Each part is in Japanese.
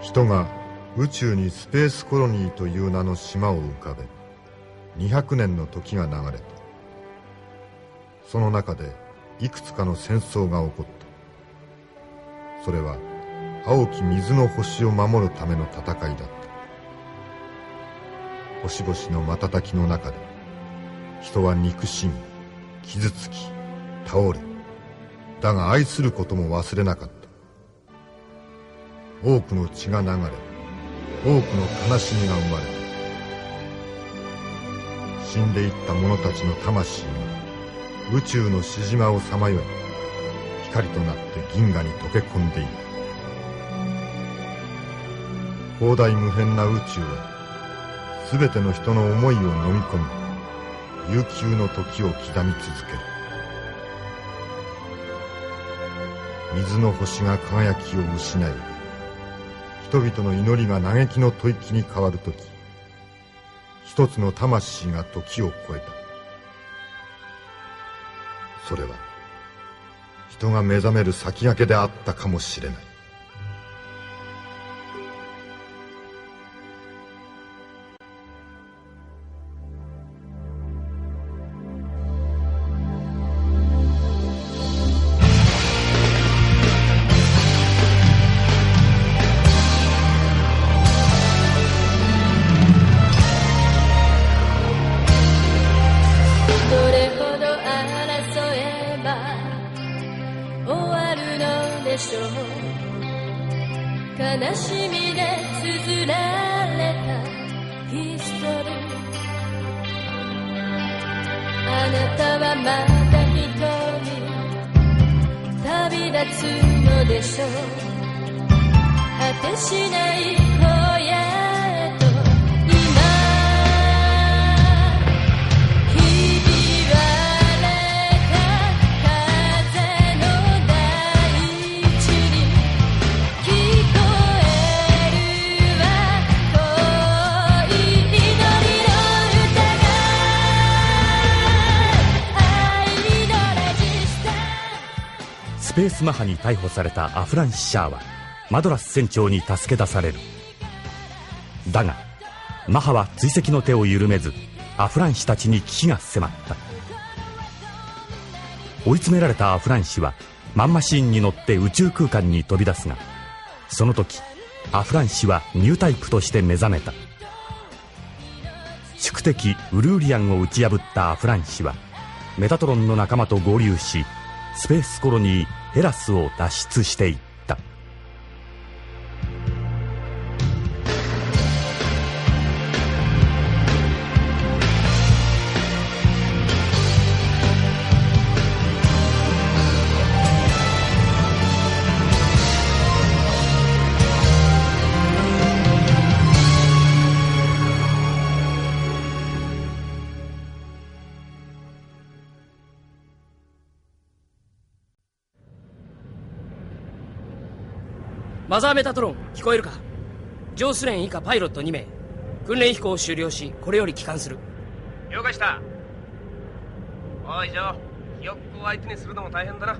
人が宇宙にスペースコロニーという名の島を浮かべ200年の時が流れた。その中でいくつかの戦争が起こった。それは青き水の星を守るための戦いだった。星々の瞬きの中で人は憎しみ傷つき倒れ、だが愛することも忘れなかった。多くの血が流れ、多くの悲しみが生まれた。死んでいった者たちの魂が宇宙の獅子舞をさまよい、光となって銀河に溶け込んでいる。広大無辺な宇宙はすべての人の思いを飲み込み、悠久の時を刻み続ける。水の星が輝きを失い、人々の祈りが嘆きの吐息に変わるとき、一つの魂が時を超えた。それは人が目覚める先駆けであったかもしれない。悲しみで綴られたヒストリー。あなたはまた一人旅立つのでしょう。果てしない荒野へと今ひび割れた風の大地に聞こえるわ恋祈りの歌が愛のラジスタ。スペースマハに逮捕されたアフランシシャーはマドラス船長に助け出される。だがマハは追跡の手を緩めず、アフランシたちに危機が迫った。追い詰められたアフランシはマンマシーンに乗って宇宙空間に飛び出すが、その時アフランシはニュータイプとして目覚めた。宿敵ウルーリアンを打ち破ったアフランシはメタトロンの仲間と合流し、スペースコロニーヘラスを脱出していった。マザーメタトロン、聞こえるか？ジョースレン以下パイロット2名、訓練飛行を終了し、これより帰還する。了解した。おいジョー、ひよっこを相手にするのも大変だな。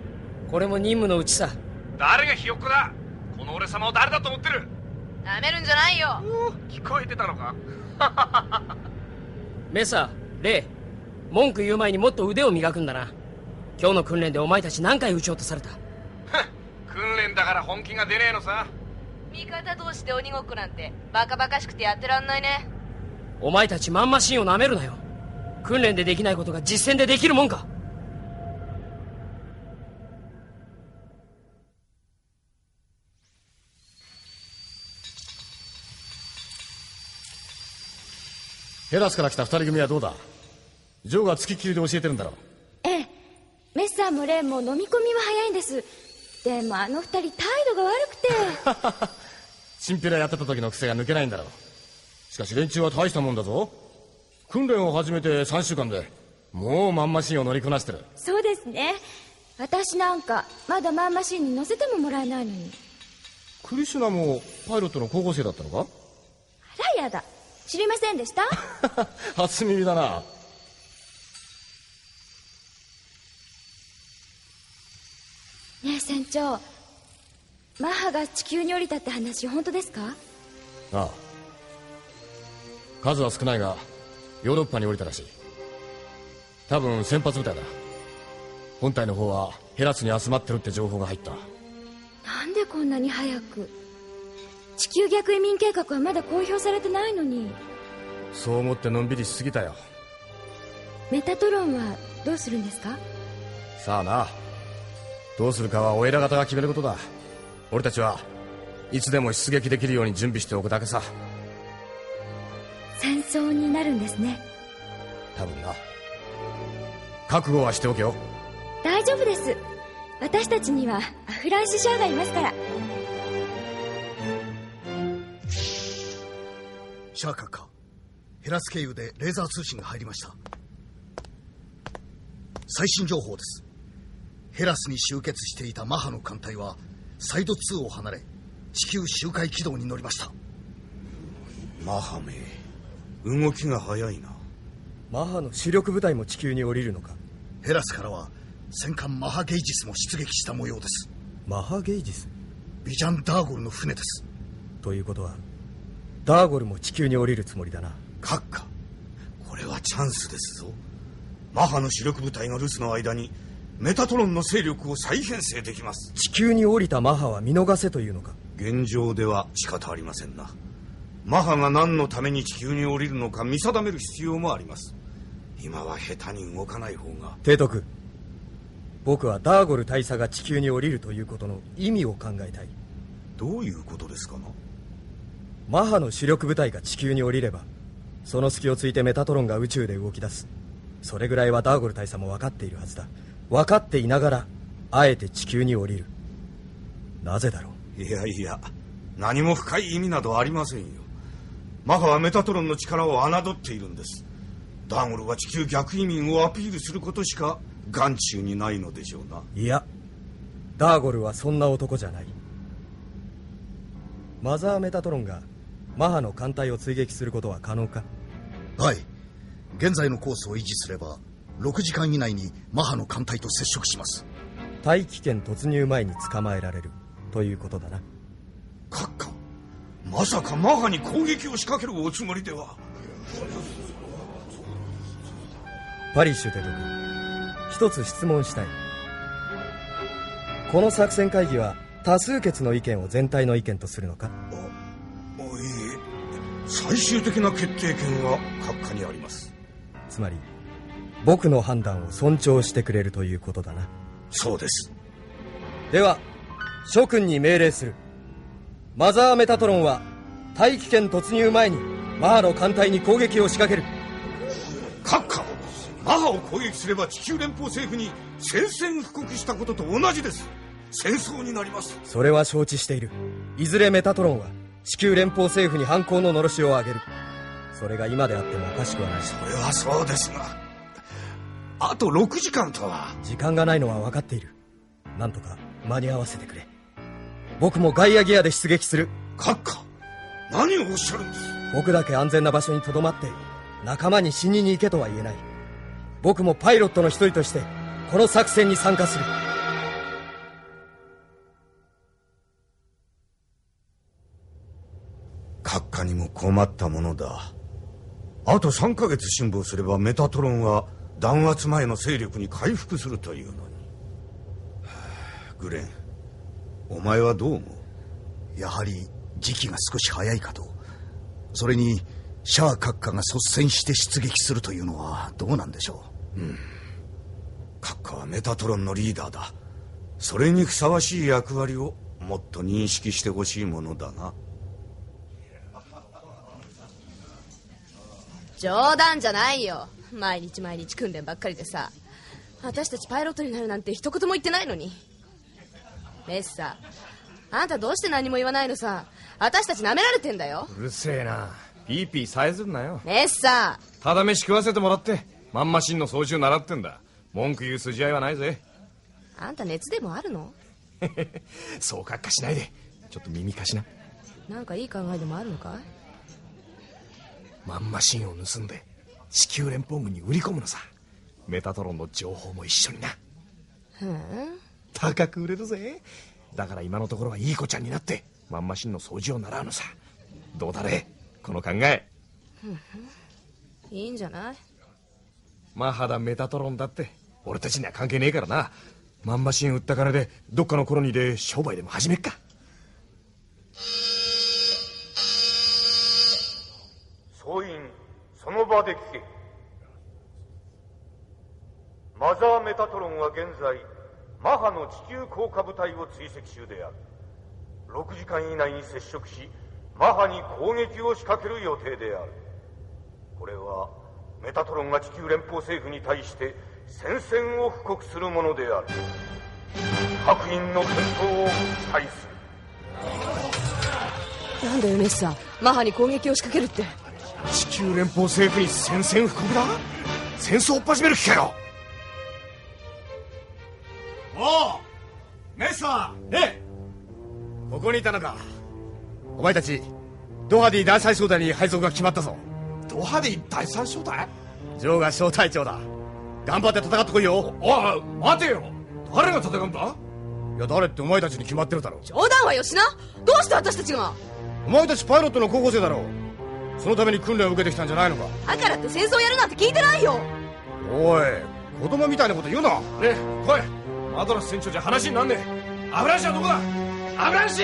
これも任務のうちさ。誰がひよっこだ？この俺様を誰だと思ってる？なめるんじゃないよ。聞こえてたのか？メサ、レイ、文句言う前にもっと腕を磨くんだな。今日の訓練でお前たち何回撃ち落とされた？訓練だから本気が出ねえのさ。味方同士で鬼ごっこなんてバカバカしくてやってらんないね。お前たちマンマシンをなめるなよ。訓練でできないことが実戦でできるもんか。ヘラスから来た二人組はどうだ？ジョーが付きっきりで教えてるんだろう。ええ、メッサーもレンも飲み込みは早いんです。でもあの二人態度が悪くてチンピラやってた時の癖が抜けないんだろう。しかし連中は大したもんだぞ。訓練を始めて3週間でもうマンマシンを乗りこなしてる。そうですね。私なんかまだマンマシンに乗せてももらえないのに。クリシュナもパイロットの高校生だったのか？あらやだ、知りませんでした初耳だな。ねえ船長、マッハが地球に降りたって話本当ですか？ああ、数は少ないがヨーロッパに降りたらしい。多分先発部隊だ。本隊の方はヘラスに集まってるって情報が入った。なんでこんなに早く？地球逆移民計画はまだ公表されてないのに。そう思ってのんびりしすぎたよ。メタトロンはどうするんですか？さあな、どうするかはお偉方が決めることだ。俺たちはいつでも出撃できるように準備しておくだけさ。戦争になるんですね。多分な。覚悟はしておけよ。大丈夫です。私たちにはアフランシシャーがいますから。シャー閣下、ヘラス経由でレーザー通信が入りました。最新情報です。ヘラスに集結していたマハの艦隊はサイド2を離れ地球周回軌道に乗りました。マハめ、動きが早いな。マハの主力部隊も地球に降りるのか？ヘラスからは戦艦マハゲイジスも出撃した模様です。マハゲイジス？ビジャン・ダーゴルの船です。ということはダーゴルも地球に降りるつもりだな。閣下、これはチャンスですぞ。マハの主力部隊が留守の間にメタトロンの勢力を再編成できます。地球に降りたマハは見逃せというのか？現状では仕方ありませんな。マハが何のために地球に降りるのか見定める必要もあります。今は下手に動かない方が。提督、僕はダーゴル大佐が地球に降りるということの意味を考えたい。どういうことですかな？マハの主力部隊が地球に降りればその隙をついてメタトロンが宇宙で動き出す。それぐらいはダーゴル大佐も分かっているはずだ。分かっていながらあえて地球に降りる。なぜだろう？いやいや、何も深い意味などありませんよ。マハはメタトロンの力を侮っているんです。ダーゴルは地球逆移民をアピールすることしか眼中にないのでしょうな。いや、ダーゴルはそんな男じゃない。マザーメタトロンがマハの艦隊を追撃することは可能か？はい、現在のコースを維持すれば6時間以内にマハの艦隊と接触します。大気圏突入前に捕まえられるということだな。閣下、まさかマハに攻撃を仕掛けるおつもりでは？パリッシュ提督、一つ質問したい。この作戦会議は多数決の意見を全体の意見とするのか？いいえ、最終的な決定権は閣下にあります。つまり僕の判断を尊重してくれるということだな。そうです。では諸君に命令する。マザーメタトロンは大気圏突入前にマハの艦隊に攻撃を仕掛ける。閣下、マハを攻撃すれば地球連邦政府に宣戦布告したことと同じです。戦争になります。それは承知している。いずれメタトロンは地球連邦政府に反抗ののろしを上げる。それが今であってもおかしくはない。それはそうですが、あと6時間とは。時間がないのは分かっている。なんとか間に合わせてくれ。僕もガイアギアで出撃する。閣下、何をおっしゃるんです？僕だけ安全な場所にとどまって仲間に死にに行けとは言えない。僕もパイロットの一人としてこの作戦に参加する。閣下にも困ったものだ。あと3ヶ月辛抱すればメタトロンは弾圧前の勢力に回復するというのに。グレン、お前はどう思う？やはり時期が少し早いかと。それにシャア閣下が率先して出撃するというのはどうなんでしょう？閣下はメタトロンのリーダーだ。それにふさわしい役割をもっと認識してほしいものだな。冗談じゃないよ。毎日毎日訓練ばっかりでさ、私たちパイロットになるなんて一言も言ってないのに。メッサ、あんたどうして何も言わないのさ。私たち舐められてんだよ。うるせえな、ピーピーさえずんなよ。メッサ、ただ飯食わせてもらってマンマシンの操縦習ってんだ。文句言う筋合いはないぜ。あんた熱でもあるの？そうかっかしないで、ちょっと耳貸しな。なんかいい考えでもあるのかい？マンマシンを盗んで地球連邦軍に売り込むのさ。メタトロンの情報も一緒にな。高く売れるぜ。だから今のところはいい子ちゃんになってマンマシンの掃除を習うのさ。どうだねこの考え。いいんじゃない。マッハだメタトロンだって俺たちには関係ねえからな。マンマシン売った金でどっかのコロニーで商売でも始めっか。総員その場で聞け。マザーメタトロンは現在マハの地球降下部隊を追跡中である。6時間以内に接触しマハに攻撃を仕掛ける予定である。これはメタトロンが地球連邦政府に対して宣戦を布告するものである。各員の健闘を期待する。なんだよメッサー、マハに攻撃を仕掛けるって。地球連邦政府に宣戦布告だ。戦争を始める気かよ。おうメッサー。ええ、ここにいたのか。お前たちドハディ第三小隊に配属が決まったぞ。ドハディ第三小隊？ジョーが小隊長だ。頑張って戦ってこいよ。おい待てよ、誰が戦うんだ？いや誰ってお前たちに決まってるだろ。冗談はよしな。どうして私たちが。お前たちパイロットの高校生だろう。そのために訓練を受けてきたんじゃないのか。だからって戦争やるなんて聞いてないよ。おい子供みたいなこと言うな。ねえ来い。マドラス船長じゃ話になんねえ。アフランシはどこだ。アフランシ。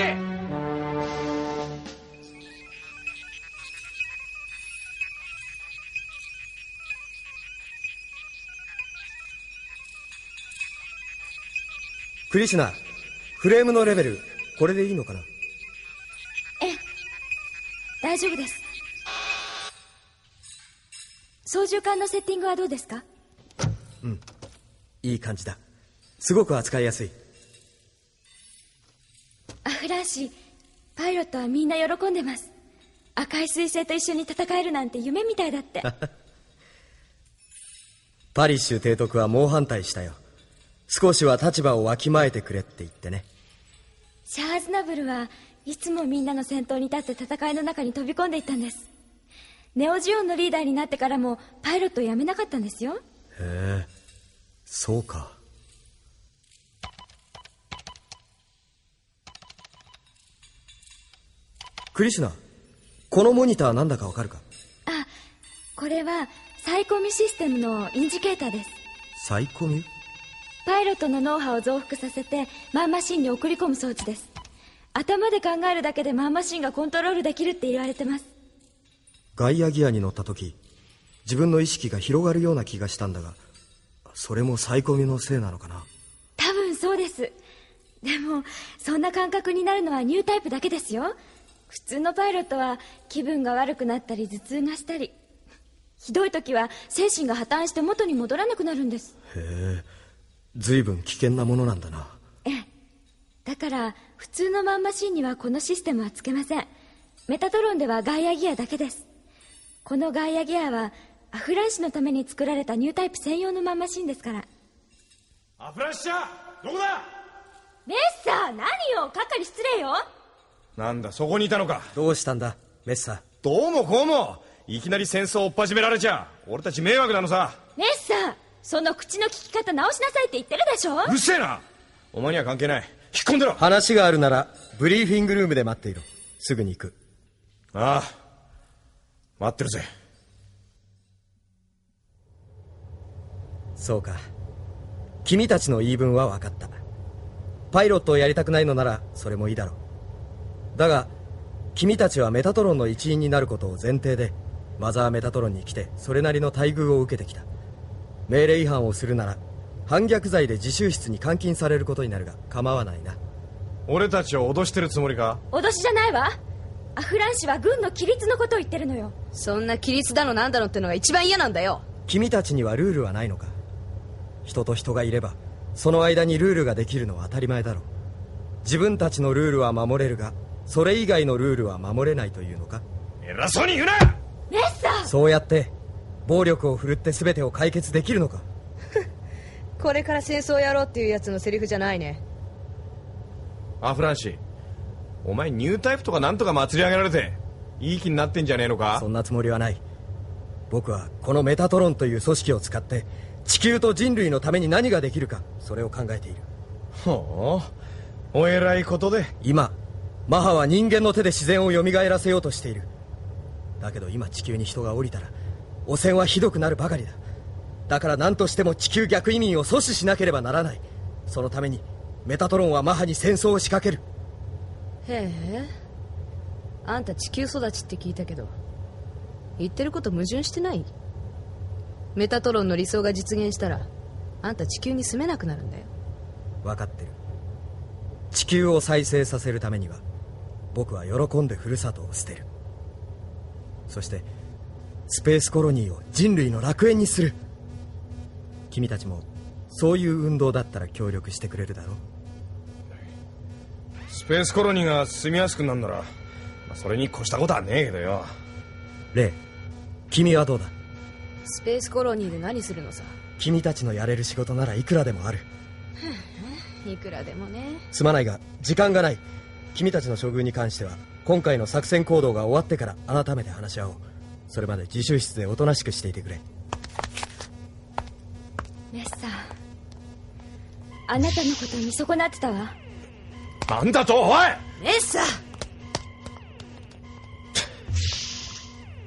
クリシュナ、フレームのレベルこれでいいのかな。ええ、大丈夫です。操縦桿のセッティングはどうですか？うん、いい感じだ。すごく扱いやすい。アフランシー、パイロットはみんな喜んでます。赤い彗星と一緒に戦えるなんて夢みたいだってパリッシュ提督は猛反対したよ。少しは立場をわきまえてくれって言ってね。シャアーズナブルはいつもみんなの先頭に立って戦いの中に飛び込んでいったんです。ネオジオンのリーダーになってからもパイロットを辞めなかったんですよ。へえ、そうか。クリシュナ、このモニターなんだかわかるか？あ、これはサイコミシステムのインジケーターです。サイコミ？パイロットの脳波を増幅させてマンマシンに送り込む装置です。頭で考えるだけでマンマシンがコントロールできるって言われてます。ガイアギアに乗った時、自分の意識が広がるような気がしたんだが、それもサイコミのせいなのかな。多分そうです。でもそんな感覚になるのはニュータイプだけですよ。普通のパイロットは気分が悪くなったり頭痛がしたり、ひどい時は精神が破綻して元に戻らなくなるんです。へえ、随分危険なものなんだな。ええ、だから普通のマンマシンにはこのシステムはつけません。メタトロンではガイアギアだけです。このガイアギアはアフランシのために作られたニュータイプ専用のマンマシンですから。アフランシャどこだ。メッサー、何よ、係失礼よ。なんだそこにいたのか。どうしたんだメッサー。どうもこうも、いきなり戦争を追っ始められちゃ俺たち迷惑なのさ。メッサー、その口の聞き方直しなさいって言ってるでしょ。うるせえな。お前には関係ない。引っ込んでろ。話があるならブリーフィングルームで待っていろ。すぐに行く。ああ、待ってるぜ。そうか、君たちの言い分は分かった。パイロットをやりたくないのならそれもいいだろう。だが君たちはメタトロンの一員になることを前提でマザーメタトロンに来てそれなりの待遇を受けてきた。命令違反をするなら反逆罪で自習室に監禁されることになるが構わないな。俺たちを脅してるつもりか？脅しじゃないわ。アフランシは軍の規律のことを言ってるのよ。そんな規律だのなんだのってのが一番嫌なんだよ。君たちにはルールはないのか？人と人がいればその間にルールができるのは当たり前だろう。自分たちのルールは守れるがそれ以外のルールは守れないというのか？偉そうに言うな。メッサー、そうやって暴力を振るって全てを解決できるのか？これから戦争やろうっていうやつのセリフじゃないね。アフランシ、お前ニュータイプとかなんとか祭り上げられていい気になってんじゃねえのか？そんなつもりはない。僕はこのメタトロンという組織を使って地球と人類のために何ができるか、それを考えている。ほう、お偉いことで。今マハは人間の手で自然を蘇らせようとしている。だけど今地球に人が降りたら汚染はひどくなるばかりだ。だから何としても地球逆移民を阻止しなければならない。そのためにメタトロンはマハに戦争を仕掛ける。へえ、あんた地球育ちって聞いたけど、言ってること矛盾してない？メタトロンの理想が実現したらあんた地球に住めなくなるんだよ。分かってる。地球を再生させるためには僕は喜んでふるさとを捨てる。そしてスペースコロニーを人類の楽園にする。君たちもそういう運動だったら協力してくれるだろう。スペースコロニーが住みやすくなるなら、それに越したことはねえけどよ。レイ、君はどうだ？スペースコロニーで何するのさ。君たちのやれる仕事ならいくらでもある。いくらでもね。すまないが時間がない。君たちの処遇に関しては今回の作戦行動が終わってから改めて話し合おう。それまで自習室でおとなしくしていてくれ。メッサ、あなたのこと見損なってたわ。なんだとおい！メッサ！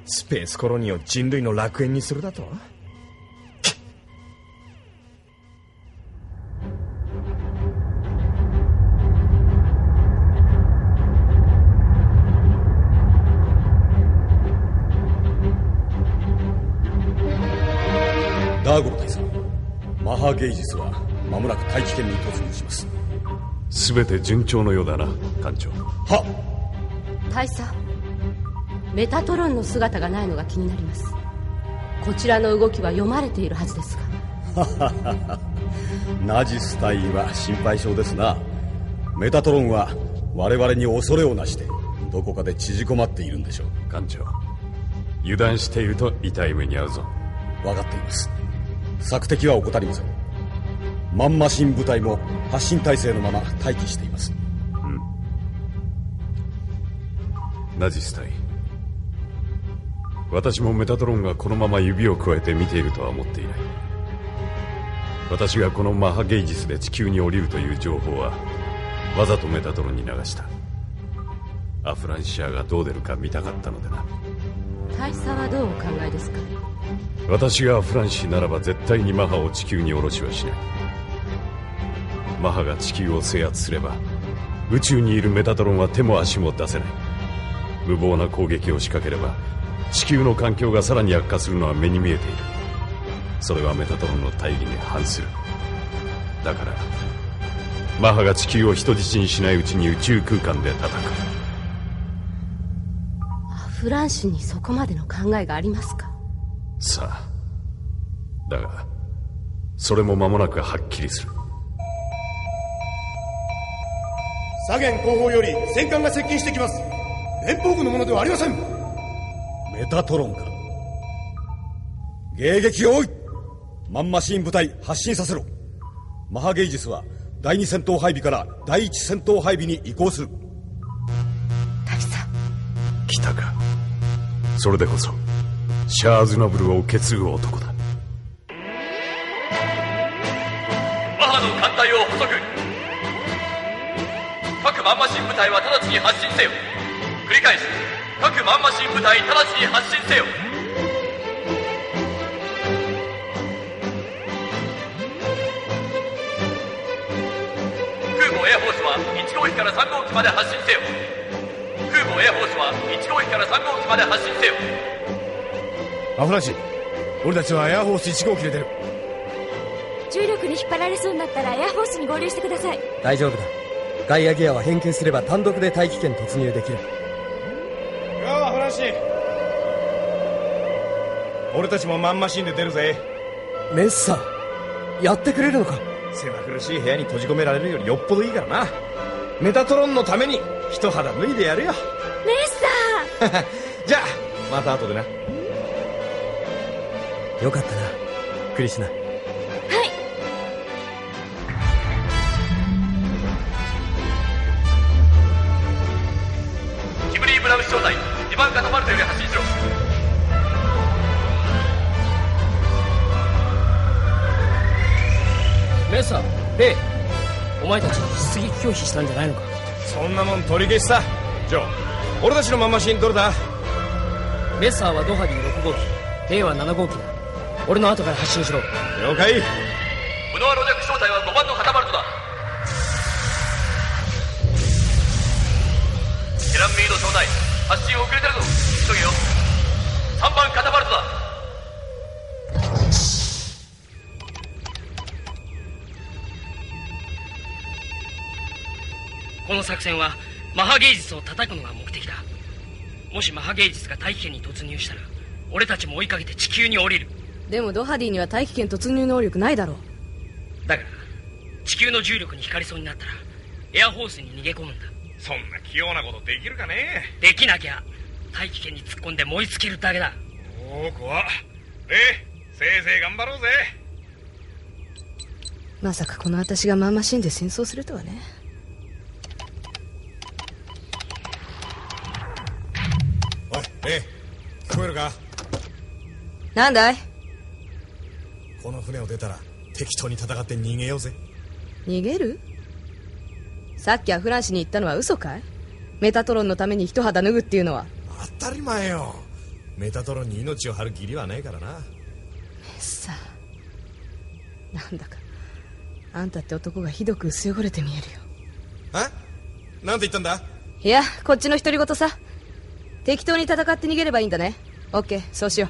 スペースコロニーを人類の楽園にするだと？ダーゴロ大佐、マハゲイジスは間もなく大気圏に突入します。全て順調のようだな、艦長。はっ。大佐、メタトロンの姿がないのが気になります。こちらの動きは読まれているはずですが。ナジス大尉は心配性ですな。メタトロンは我々に恐れをなしてどこかで縮こまっているんでしょう。艦長、油断していると痛い目に遭うぞ。分かっています。索敵は怠りません。マンマシン部隊も発進態勢のまま待機しています。ナジス隊、私もメタトロンがこのまま指を加えて見ているとは思っていない。私がこのマハゲイジスで地球に降りるという情報はわざとメタトロンに流した。アフランシアがどう出るか見たかったのでな。大佐はどうお考えですか？私がアフランシならば絶対にマハを地球に降ろしはしない。マハが地球を制圧すれば宇宙にいるメタトロンは手も足も出せない。無謀な攻撃を仕掛ければ地球の環境がさらに悪化するのは目に見えている。それはメタトロンの大義に反する。だからマハが地球を人質にしないうちに宇宙空間で叩く。アフランシにそこまでの考えがありますか？さあ、だがそれも間もなくはっきりする。左舷後方より戦艦が接近してきます。連邦軍のものではありません。メタトロンか。迎撃を追い、マンマシーン部隊発進させろ。マハゲイジスは第2戦闘配備から第1戦闘配備に移行する。大佐、来たか。それでこそシャア・ズナブルを受け継ぐ男だ。マハの艦隊を捕捉。各マンマシン部隊は直ちに発進せよ。繰り返し、各マンマシン部隊直ちに発進せよ。空母エアフォースは1号機から3号機まで発進せよ。空母エアフォースは1号機から3号機まで発進せよ。アフランシ、俺たちはエアフォース1号機で出る。重力に引っ張られそうになったらエアフォースに合流してください。大丈夫だ。ガイアギアは変形すれば単独で大気圏突入できる。ようアフランシ、俺たちもマンマシンで出るぜ。メッサ、やってくれるのか？狭苦しい部屋に閉じ込められるよりよっぽどいいからな。メタトロンのために一肌脱いでやるよ。メッサじゃあまた後でな。よかったな、クリシナ。キムリー・ブラウス小隊2番カタパルトより発進しろ。メッサ、レイ、お前たち出撃拒否したんじゃないのか。そんなもん取り消しさ。ジョー、俺たちのマンマシンどれだ？メッサーはドハディ6号機、レイは7号機だ。俺の後から発進しろ。了解。ムノアロジャック正体は5番のカタパルトだ。テランミード正体、発進遅れてるぞ。急げよ。3番カタパルトだ。この作戦はマハ芸術を叩くのが目的だ。もしマハ芸術が大気圏に突入したら俺たちも追いかけて地球に降りる。でもドハディには大気圏突入能力ないだろう。だから地球の重力に惹かれそうになったらエアホースに逃げ込むんだ。そんな器用なことできるかね？できなきゃ大気圏に突っ込んで燃え尽きるだけだ。おお、怖っ。せいぜい頑張ろうぜ。まさかこの私がマンマシンで戦争するとはね。おい、聞こえるか？なんだい？この船を出たら適当に戦って逃げようぜ。逃げる？さっきアフランシに言ったのは嘘かい？メタトロンのために一肌脱ぐっていうのは。当たり前よ。メタトロンに命を張る義理はねえからな。メッサー、なんだかあんたって男がひどく薄汚れて見えるよ。なんて言ったんだ？いや、こっちの独り言さ。適当に戦って逃げればいいんだね。オッケー、そうしよう。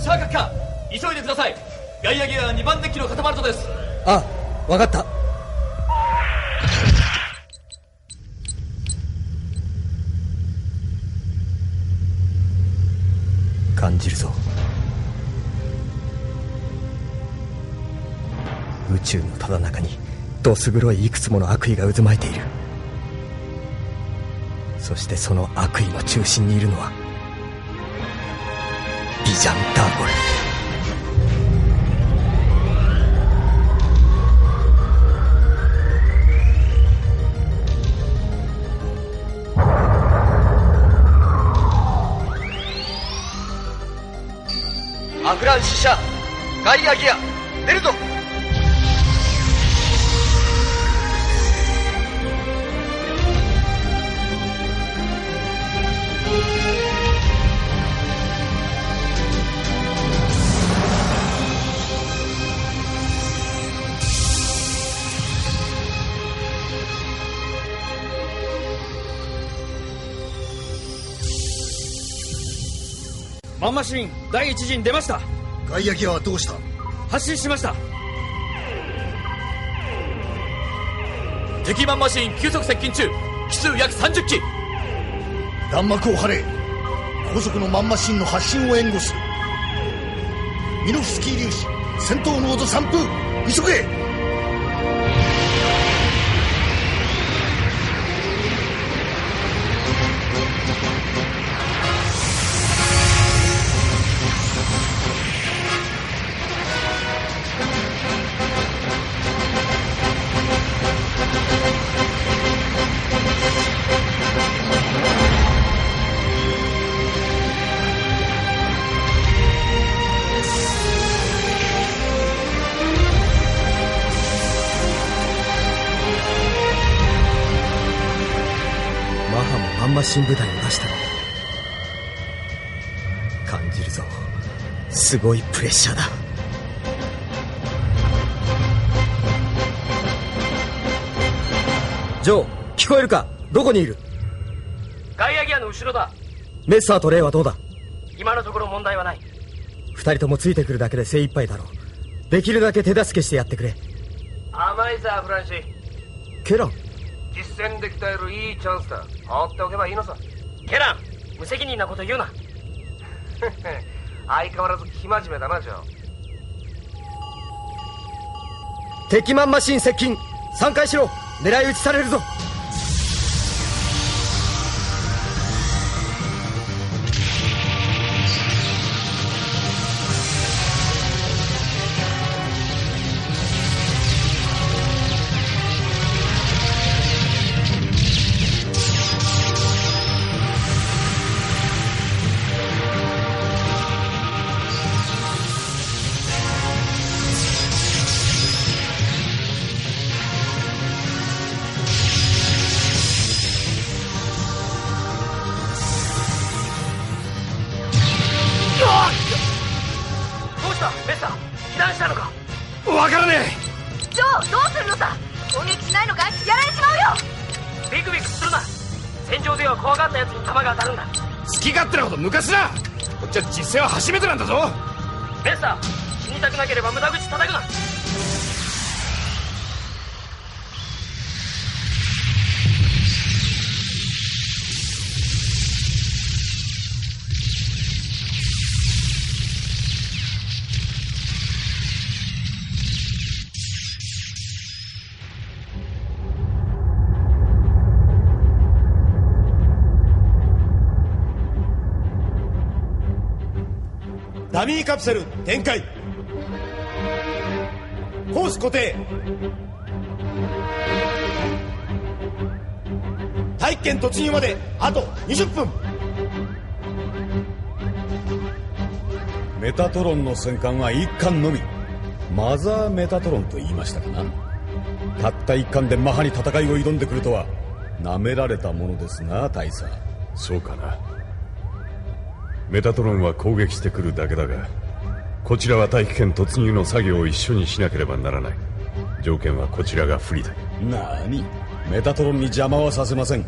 シャーカッカ、急いでください。ガイアギア2番デッキのカタパルトです。あ、わかった。感じるぞ。宇宙のただ中にどす黒いいくつもの悪意が渦巻いている。そしてその悪意の中心にいるのはビジャン・ダーゴル。アフランシ社ガイアギア出るぞ。マンマシン第一陣出ました。ガイアギアはどうした？発進しました。敵マンマシン急速接近中。機数約30機。弾幕を張れ。後続のマンマシンの発進を援護する。ミノフスキー粒子戦闘モード3分、急げ。マンマシン部隊を出したのだ。感じるぞ。すごいプレッシャーだ。ジョー、聞こえるか？どこにいる？ガイアギアの後ろだ。メッサーとレイはどうだ？今のところ問題はない。二人ともついてくるだけで精一杯だろう。できるだけ手助けしてやってくれ。甘いさフランシー。ケラン、実戦で鍛えるいいチャンスだ。放っておけばいいのさ。ケラン、無責任なこと言うな。相変わらず生真面目だな、ジョー。敵マンマシン接近。3回しろ。狙い撃ちされるぞ。戦場では怖がったやつに弾が当たるんだ。好き勝手なこと抜かすな。こっちは実戦は初めてなんだぞ。ベッサー、死にたくなければ無駄口叩くな。ダミーカプセル展開。コース固定。大気圏突入まであと20分。メタトロンの戦艦は1艦のみ。マザーメタトロンと言いましたかな。たった1艦でマハに戦いを挑んでくるとは舐められたものですな、大佐。そうかな。メタトロンは攻撃してくるだけだが、こちらは大気圏突入の作業を一緒にしなければならない。条件はこちらが不利だ。なに、メタトロンに邪魔はさせません。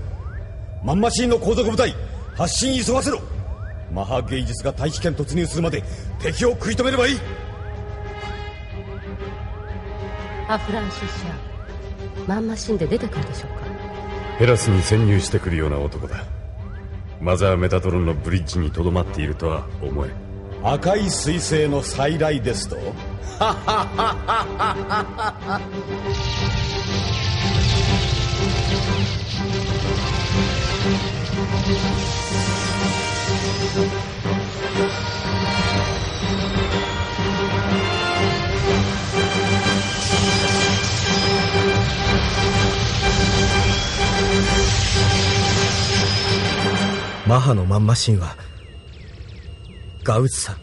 マンマシーンの後続部隊、発進急がせろ。マハ芸術が大気圏突入するまで敵を食い止めればいい。アフランシス社、マンマシンで出てくるでしょうか。ヘラスに潜入してくるような男だ。マザーメタトロンのブリッジにとどまっているとは思え。赤い彗星の再来ですと。マハのマンマシンはガウツさん、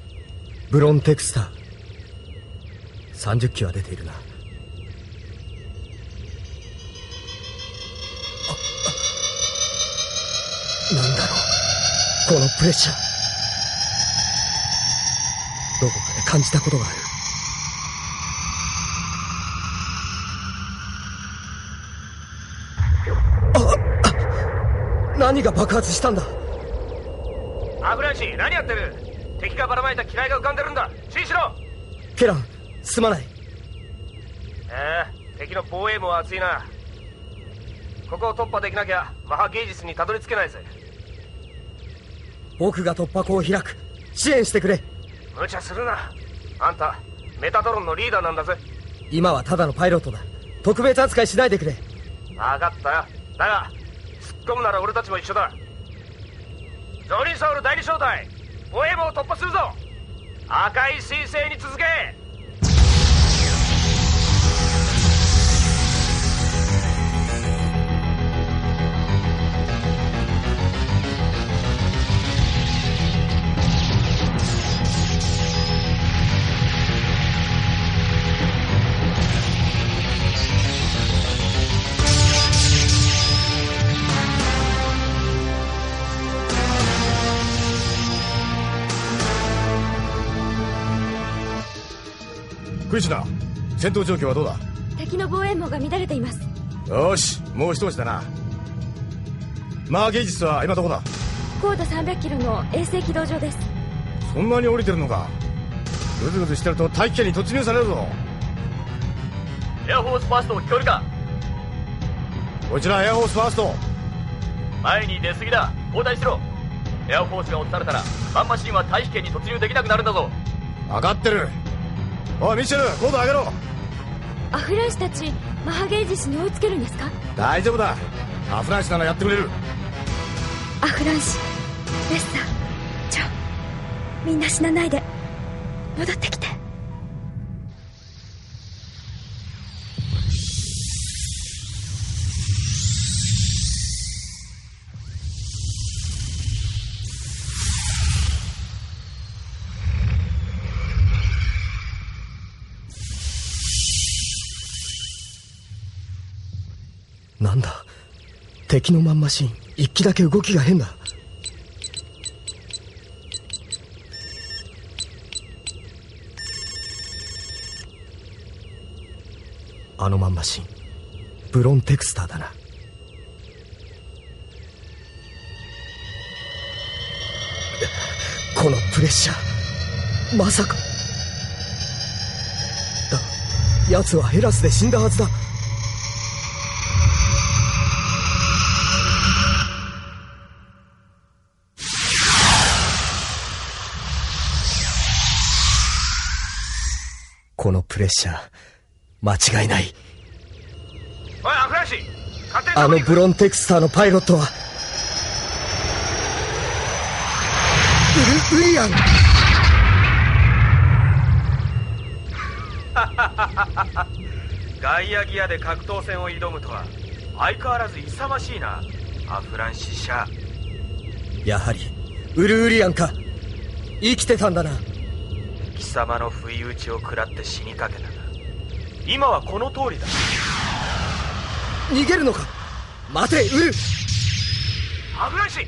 ブロンテクスター、30機は出ているな。なんだろう、このプレッシャー。どこかで感じたことがある。何が爆発したんだ。アフランシ、何やってる。敵がばらまいた機雷が浮かんでるんだ。注意しろ。ケラン、すまない。敵の防衛網は厚いな。ここを突破できなきゃマハ芸術にたどり着けないぜ。僕が突破口を開く。支援してくれ。無茶するな。あんたメタトロンのリーダーなんだぜ。今はただのパイロットだ。特別扱いしないでくれ。分かったよ。だが突っ込むなら俺たちも一緒だ。ゾニーソウル第二小隊、防衛網を突破するぞ。赤い彗星に続け。クリシュナ、戦闘状況はどうだ。敵の防衛網が乱れています。よし、もう一押しだな。マー芸術は今どこだ。高度300キロの衛星軌道上です。そんなに降りてるのか。ぐずぐずしてると大気圏に突入されるぞ。エアフォースファースト聞こえるか。こちらエアフォースファースト。前に出過ぎだ。交代しろ。エアフォースが落とされたらマンマシンは大気圏に突入できなくなるんだぞ。分かってる。おいミシェル、高度上げろ。アフランシたちマハゲージスに追いつけるんですか。大丈夫だ。アフランシならやってくれる。アフランシ、レッサー、みんな死なないで戻ってきて。なんだ、敵のマンマシン一機だけ動きが変だ。あのマンマシンブロンテクスターだな。レッシャー、まさか。奴はヘラスで死んだはずだ。このプレッシャー、間違いない。おいアフランシ、あのブロンテクスターのパイロットはウリアン。ガイアギアで格闘戦を挑むとは相変わらず勇ましいな、アフランシシャ。やはりウリアンか。生きてたんだな。貴様の不意打ちを食らって死にかけたが、今はこの通りだ。逃げるのか。待てアフランシ、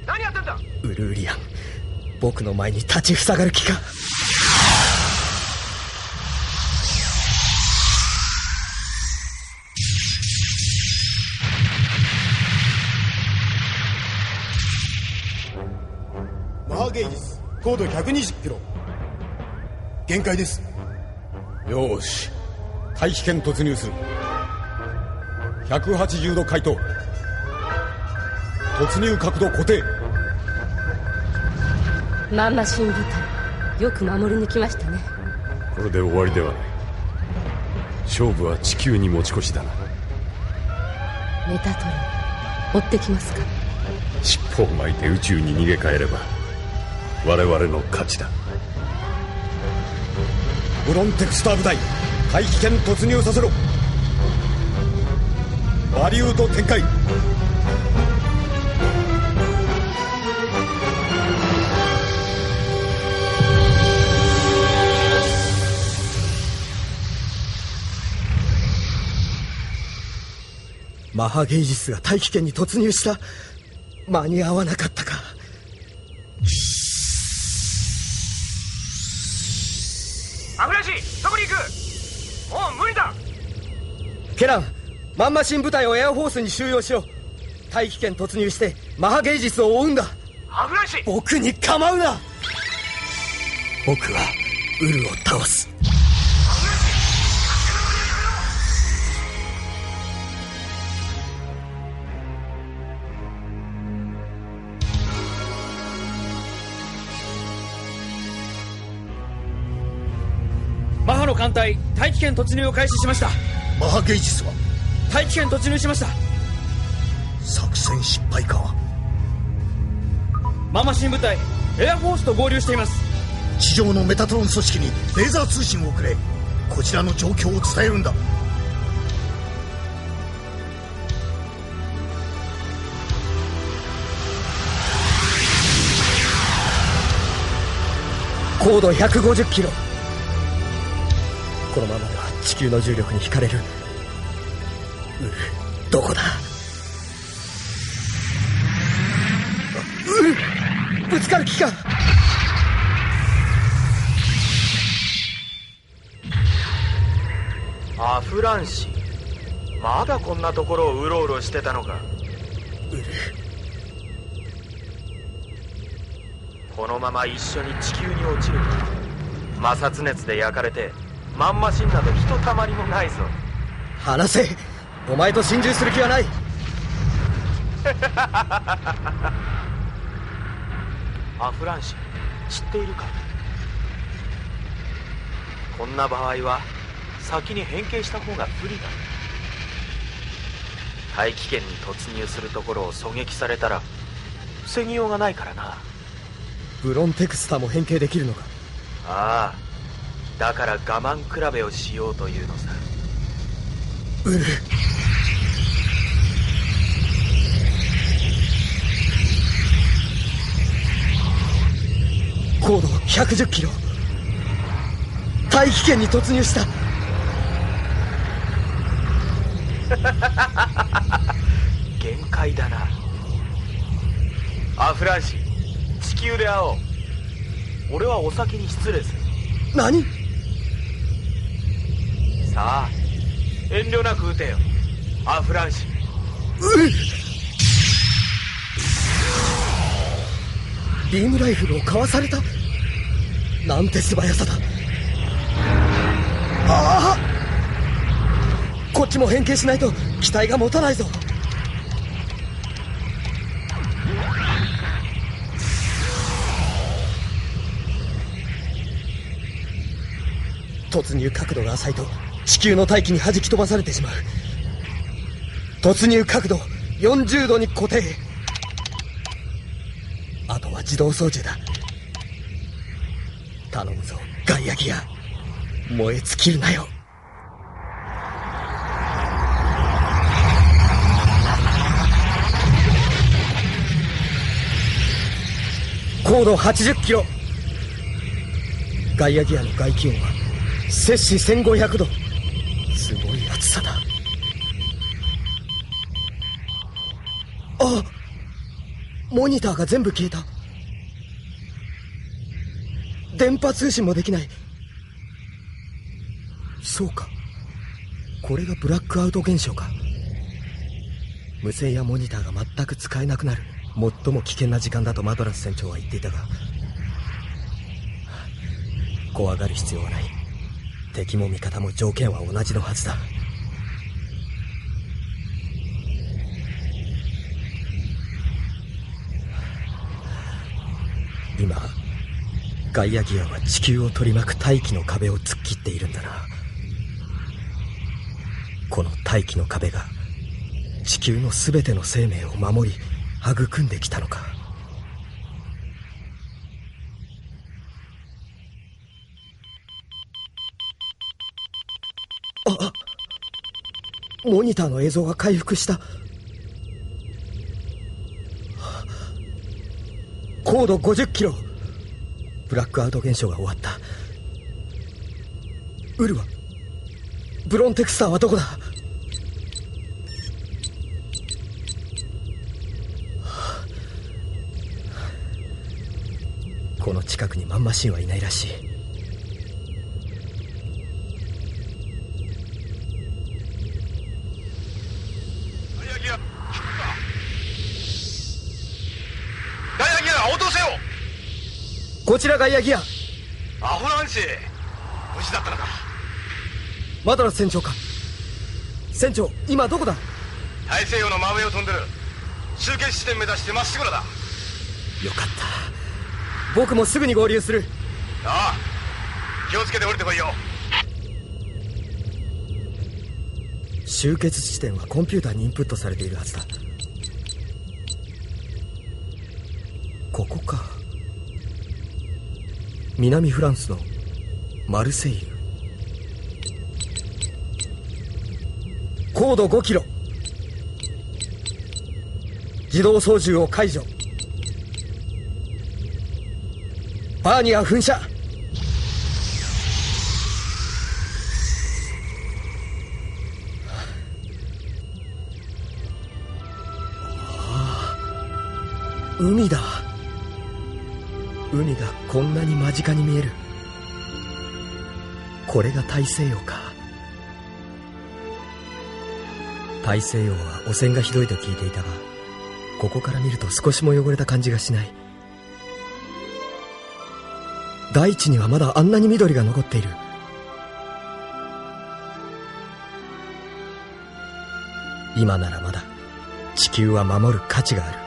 何やってんだ。ウリアン、僕の前に立ちふさがる気か。マハゲイジス高度120キロ、限界です。よーし、大気圏突入する。180度回答。突入角度固定。マンマシン部隊、よく守り抜きましたね。これで終わりではない。勝負は地球に持ち越しだな。メタトロン、追ってきますか。尻尾を巻いて宇宙に逃げ帰れば我々の勝ちだ。ブロンテクスター部隊、大気圏突入させろ。バリュート展開。マハゲイジスが大気圏に突入した。間に合わなかったか。アフランシ、どこに行く。もう無理だ。ケラン、マンマシン部隊をエアフォースに収容しろ。大気圏突入してマハゲイジスを追うんだ。アフランシ、僕に構うな。僕はウルを倒す。マハの艦隊、大気圏突入を開始しました。マハゲイジスは大気圏突入しました。作戦失敗か。マンマシン部隊、エアフォースと合流しています。地上のメタトロン組織にレーザー通信をくれ。こちらの状況を伝えるんだ。高度150キロ。このままでは地球の重力に引かれる。どこだ。ぶつかる気か。アフランシ、まだこんなところをうろうろしてたのか。このまま一緒に地球に落ちる。摩擦熱で焼かれてマンマシンなどひとたまりもないぞ。離せ。お前と心中する気はない。アフランシ、知っているか。こんな場合は先に変形した方が不利だ。大気圏に突入するところを狙撃されたら防ぎようがないからな。ブロンテクスタも変形できるのか。ああ、だから我慢比べをしようというのさ。高度110キロ。大気圏に突入した。限界だな。アフランシ、地球で会おう。俺はお先に失礼する。何。さあ遠慮なく撃てよ、アフランシ。ビームライフルをかわされた。なんて素早さだ。ああ、こっちも変形しないと機体が持たないぞ。突入角度が浅いと地球の大気に弾き飛ばされてしまう。突入角度40度に固定。あとは自動操縦だ。頼むぞガイアギア、燃え尽きるなよ。高度80キロ。ガイアギアの外気温は摂氏1500度。すごい暑さだ。あ、モニターが全部消えた。電波通信もできない。そうか、これがブラックアウト現象か。無線やモニターが全く使えなくなる最も危険な時間だとマドラス船長は言っていたが、怖がる必要はない。敵も味方も条件は同じのはずだ。今ガイアギアは地球を取り巻く大気の壁を突っ切っているんだな。この大気の壁が地球の全ての生命を守り育んできたのか。あ、モニターの映像が回復した。高度50キロ。ブラックアウト現象が終わった。ウルはブロンテクスターはどこだ。この近くにマンマシンはいないらしい。こちらガイアギア。アホランシ無事だったのか。マドラス船長か。船長、今どこだ。大西洋の真上を飛んでる。集結地点目指してまっしぐらだ。よかった、僕もすぐに合流する。ああ、気をつけて降りてこいよ。集結地点はコンピューターにインプットされているはずだ。ここか。南フランスのマルセイユ。高度5キロ。自動操縦を解除。バーニア噴射。海だ。海がこんなに間近に見える。これが大西洋か。大西洋は汚染がひどいと聞いていたが、ここから見ると少しも汚れた感じがしない。大地にはまだあんなに緑が残っている。今ならまだ地球は守る価値がある。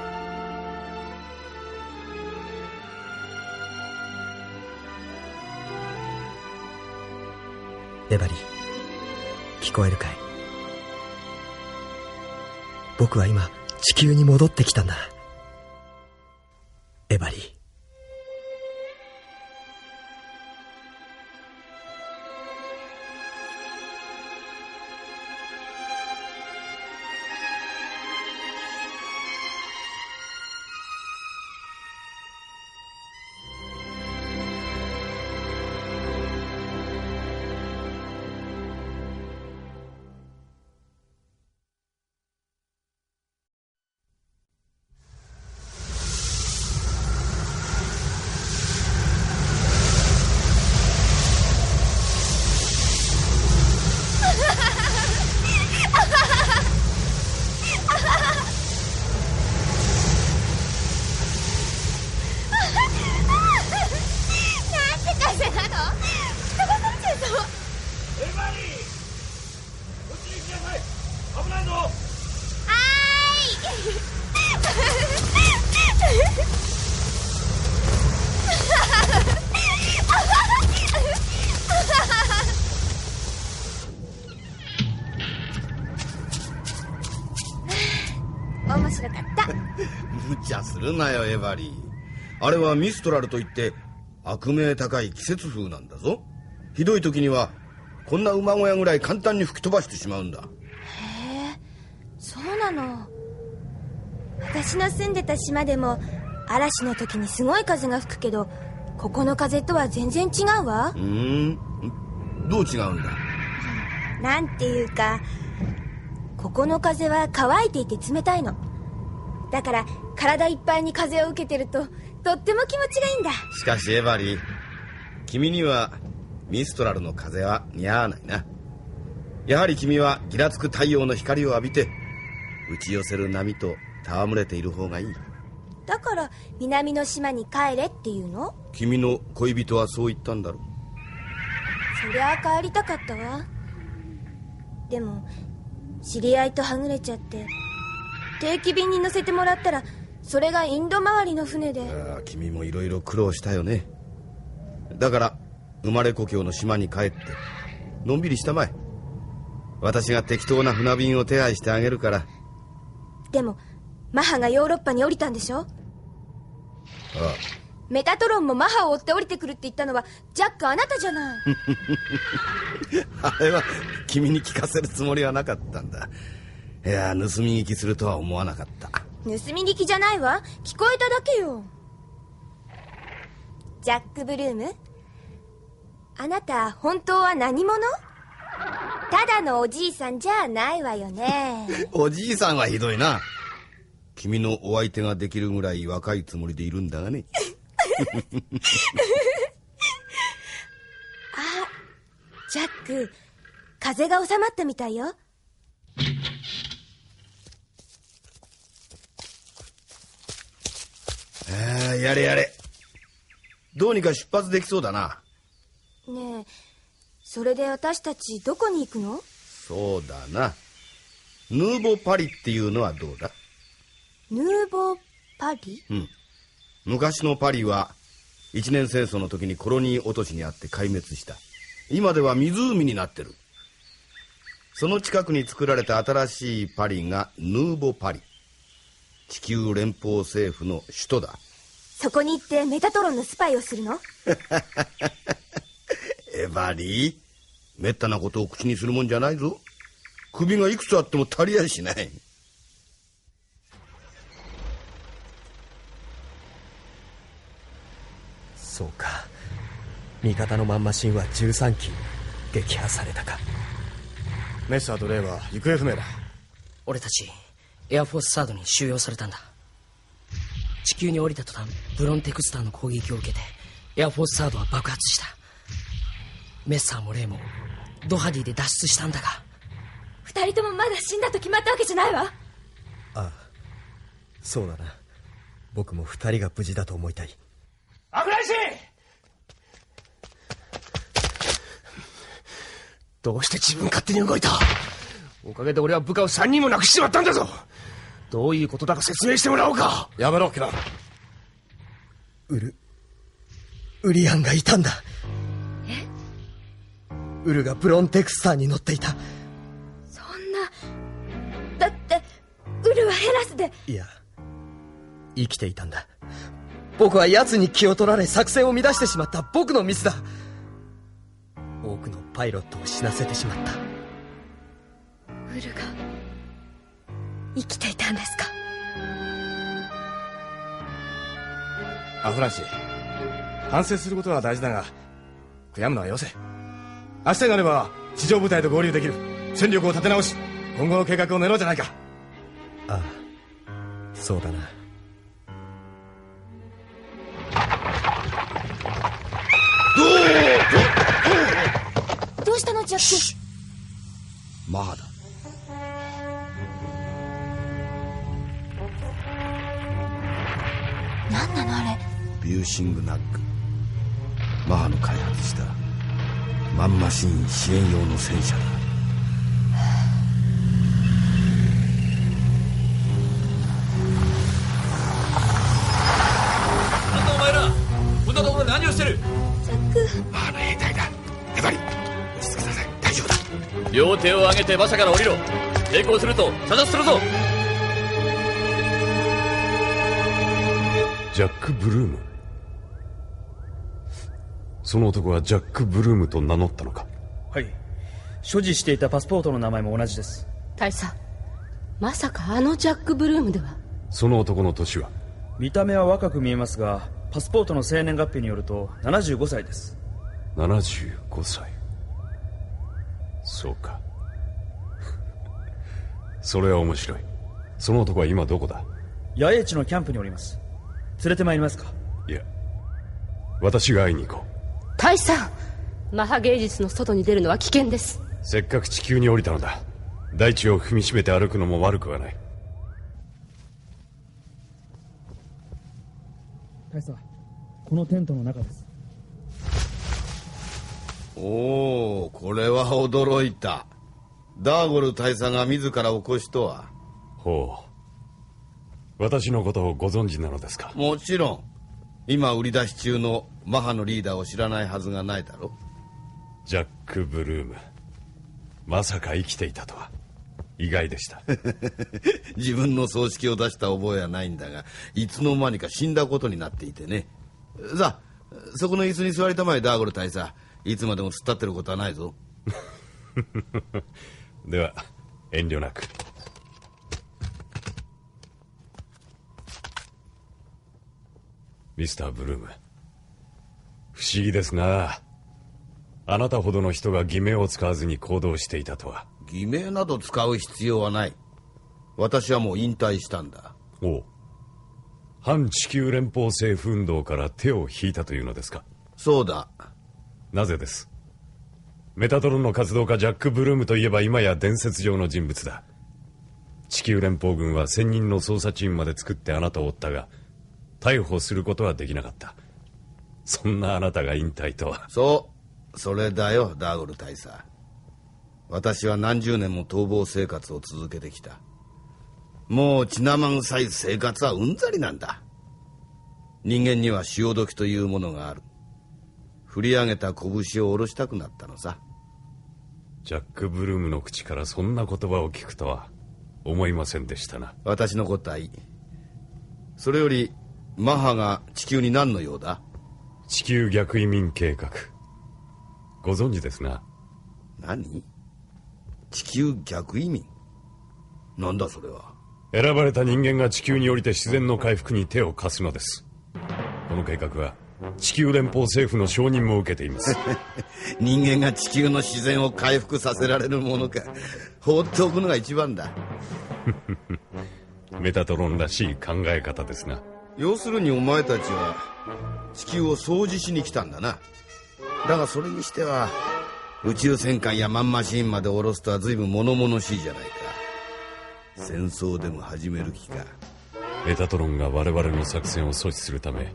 エバリー、聞こえるかい。僕は今地球に戻ってきたんだ。エバリー。無茶するなよエバリー。あれはミストラルといって悪名高い季節風なんだぞ。ひどい時にはこんな馬小屋ぐらい簡単に吹き飛ばしてしまうんだ。へえ、そうなの。私の住んでた島でも嵐の時にすごい風が吹くけど、ここの風とは全然違うわ。どう違うんだ？なんていうか、ここの風は乾いていて冷たいの。だから体いっぱいに風を受けてるととっても気持ちがいいんだ。しかしエバリー、君にはミストラルの風は似合わないな。やはり君はギラつく太陽の光を浴びて打ち寄せる波と戯れている方がいい。だから南の島に帰れっていうの？君の恋人はそう言ったんだろう。そりゃあ帰りたかったわ。でも知り合いとはぐれちゃって、定期便に乗せてもらったらそれがインド周りの船で。君もいろいろ苦労したよね。だから生まれ故郷の島に帰ってのんびりしたまえ。私が適当な船便を手配してあげるから。でもマハがヨーロッパに降りたんでしょ？ああ。メタトロンもマハを追って降りてくるって言ったのはジャック、あなたじゃない。あれは君に聞かせるつもりはなかったんだ。いや、盗み聞きするとは思わなかった。盗み聞きじゃないわ。聞こえただけよ。ジャック・ブルーム、あなた本当は何者？ただのおじいさんじゃないわよね。おじいさんはひどいな。君のお相手ができるぐらい若いつもりでいるんだがね。あ、ジャック、風が収まったみたいよ。やれやれ。どうにか出発できそうだな。ねえ、それで私たちどこに行くの？そうだな。ヌーボパリっていうのはどうだ？ヌーボパリ？昔のパリは一年戦争の時にコロニー落としにあって壊滅した。今では湖になってる。その近くに作られた新しいパリがヌーボパリ。地球連邦政府の首都だ。そこに行ってメタトロンのスパイをするの？エバリー、めったなことを口にするもんじゃないぞ。首がいくつあっても足りやしない。そうか、味方のマンマシンは13機撃破されたか。メッサーとレイは行方不明だ。俺たちエアフォースサードに収容されたんだ。地球に降りた途端ブロンテクスターの攻撃を受けてエアフォースサードは爆発した。メッサーもレイもドハディで脱出したんだが、二人ともまだ死んだと決まったわけじゃないわ。ああ、そうだな。僕も二人が無事だと思いたい。アフランシー、どうして自分勝手に動いた？おかげで俺は部下を3人も亡くしちまったんだぞ。どういうことだか説明してもらおうか。やめろ、ケラン。ウリアンがいたんだ。ウルがブロンテクスターに乗っていた。そんな、だってウルはヘラスで。いや、生きていたんだ。僕は奴に気を取られ作戦を乱してしまった僕のミスだ。多くのパイロットを死なせてしまった。ウルが生きていたんですか？アフランシー、反省することは大事だが悔やむのはよせ。明日になれば地上部隊と合流できる。戦力を立て直し今後の計画を練ろうじゃないか。ああ、そうだな。どうしたのジャック？マハだ。何なのあれ？ビューシングナッグ。マハの開発したマンマシーン支援用の戦車だ。なんだお前ら、こんなところで何をしてる？ジャック。マハの兵隊だ。エバリ、落ち着きなさい。大丈夫だ。両手を上げて馬車から降りろ。抵抗すると射殺するぞ。ジャック・ブルーム。その男はジャック・ブルームと名乗ったのか？はい。所持していたパスポートの名前も同じです。大佐、まさかあのジャック・ブルームでは？その男の年は？見た目は若く見えますが、パスポートの生年月日によると75歳です。75歳。そうか。それは面白い。その男は今どこだ？野営地のキャンプにおります。連れてまいりますか？いや、私が会いに行こう。大佐、マハ芸術の外に出るのは危険です。せっかく地球に降りたのだ。大地を踏みしめて歩くのも悪くはない。大佐、このテントの中です。おお、これは驚いた。ダーゴル大佐が自らお越しとは。ほう。私のことをご存知なのですか？もちろん。今売り出し中のマハのリーダーを知らないはずがないだろ。ジャック・ブルーム。まさか生きていたとは意外でした自分の葬式を出した覚えはないんだが、いつの間にか死んだことになっていてね。さあ、そこの椅子に座りたまえ、ダーゴル大佐。いつまでも突っ立ってることはないぞでは遠慮なく。ミスター・ブルーム、不思議ですな。あなたほどの人が偽名を使わずに行動していたとは。偽名など使う必要はない。私はもう引退したんだ。おう。反地球連邦政府運動から手を引いたというのですか？そうだ。なぜです？メタトロンの活動家ジャック・ブルームといえば今や伝説上の人物だ。地球連邦軍は1000人の捜査チームまで作ってあなたを追ったが、逮捕することはできなかった。そんなあなたが引退とは。そう、それだよ、ダーゴル大佐。私は何十年も逃亡生活を続けてきた。もう血生臭い生活はうんざりなんだ。人間には潮時というものがある。振り上げた拳を下ろしたくなったのさ。ジャック・ブルームの口からそんな言葉を聞くとは思いませんでしたな。私のことはいい。それよりマハが地球に何の用だ？地球逆移民計画、ご存知ですな。何？地球逆移民？なんだそれは。選ばれた人間が地球に降りて自然の回復に手を貸すのです。この計画は地球連邦政府の承認も受けています人間が地球の自然を回復させられるものか。放っておくのが一番だメタトロンらしい考え方ですな。要するにお前たちは地球を掃除しに来たんだな。だがそれにしては宇宙戦艦やマンマシーンまで下ろすとは随分物々しいじゃないか。戦争でも始める気か。メタトロンが我々の作戦を阻止するため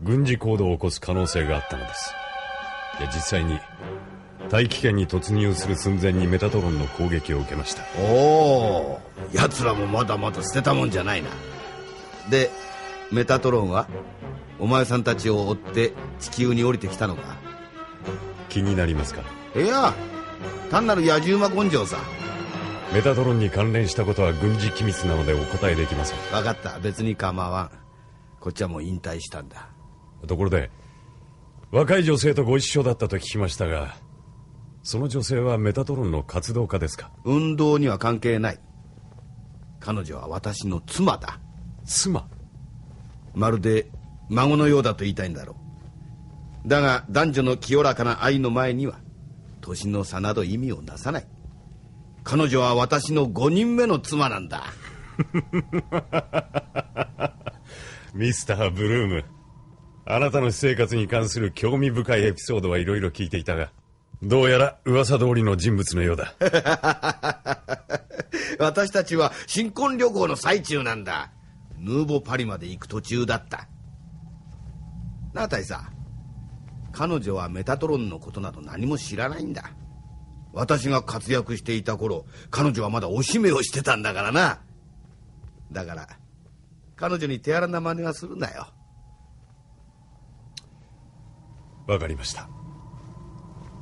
軍事行動を起こす可能性があったのです。で、実際に大気圏に突入する寸前にメタトロンの攻撃を受けました。おお、奴らもまだまだ捨てたもんじゃないな。で、メタトロンはお前さんたちを追って地球に降りてきたのか？気になりますか？いや、単なる野獣馬根性さ。メタトロンに関連したことは軍事機密なのでお答えできません。分かった、別に構わん。こっちはもう引退したんだ。ところで若い女性とご一緒だったと聞きましたが、その女性はメタトロンの活動家ですか？運動には関係ない。彼女は私の妻だ。妻？まるで孫のようだと言いたいんだろう。だが男女の清らかな愛の前には年の差など意味をなさない。彼女は私の5人目の妻なんだミスター・ブルーム、あなたの私生活に関する興味深いエピソードはいろいろ聞いていたが、どうやら噂通りの人物のようだ私たちは新婚旅行の最中なんだ。ヌーボパリまで行く途中だったなあ大佐。彼女はメタトロンのことなど何も知らないんだ。私が活躍していた頃、彼女はまだおしめをしてたんだからな。だから彼女に手荒な真似はするなよ。わかりました。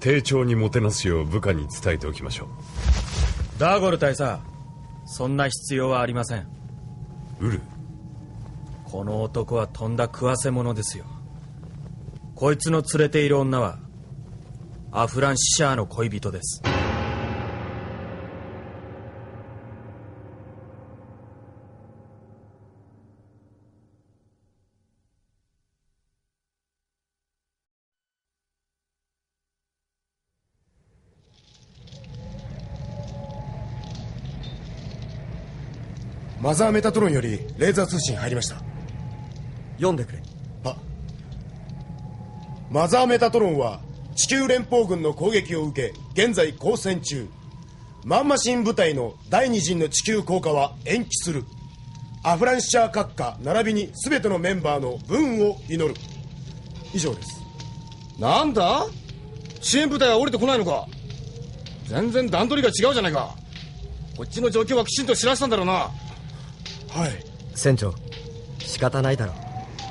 丁重にもてなすよう部下に伝えておきましょう。ダーゴル大佐、そんな必要はありません。ウル、この男はとんだ食わせ者ですよ。こいつの連れている女はアフラン・シシャーの恋人です。マザーメタトロンよりレーザー通信入りました。読んでくれ。マザーメタトロンは地球連邦軍の攻撃を受け現在交戦中。マンマシン部隊の第2陣の地球降下は延期する。アフランシャー閣下並びに全てのメンバーの分を祈る。以上です。なんだ、支援部隊は降りてこないのか。全然段取りが違うじゃないか。こっちの状況はきちんと知らせたんだろうな。はい。船長、仕方ないだろう。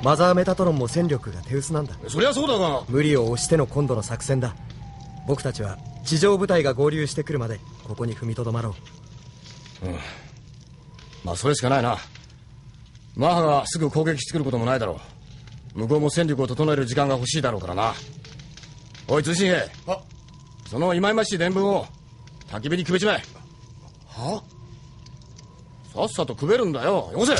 マザーメタトロンも戦力が手薄なんだ。そりゃそうだが、無理を押しての今度の作戦だ。僕たちは地上部隊が合流してくるまでここに踏みとどまろう。まあそれしかないな。マハがすぐ攻撃してくることもないだろう。向こうも戦力を整える時間が欲しいだろうからな。おい通信兵、その忌々しい伝聞を焚き火にくべちまえ。は？さっさとくべるんだよ。よせ。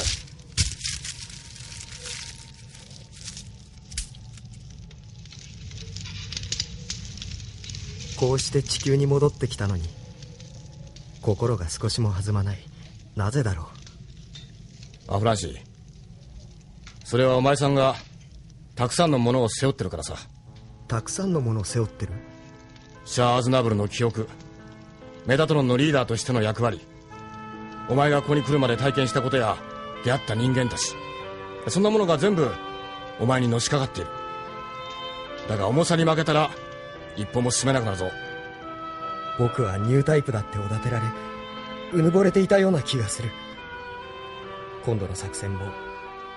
こうして地球に戻ってきたのに心が少しも弾まない。なぜだろう。アフランシー、それはお前さんがたくさんのものを背負ってるからさ。たくさんのものを背負ってる？シャア・アズナブルの記憶、メタトロンのリーダーとしての役割、お前がここに来るまで体験したことや出会った人間たち、そんなものが全部お前にのしかかっている。だが重さに負けたら一歩も進めなくなるぞ。僕はニュータイプだっておだてられうぬぼれていたような気がする。今度の作戦も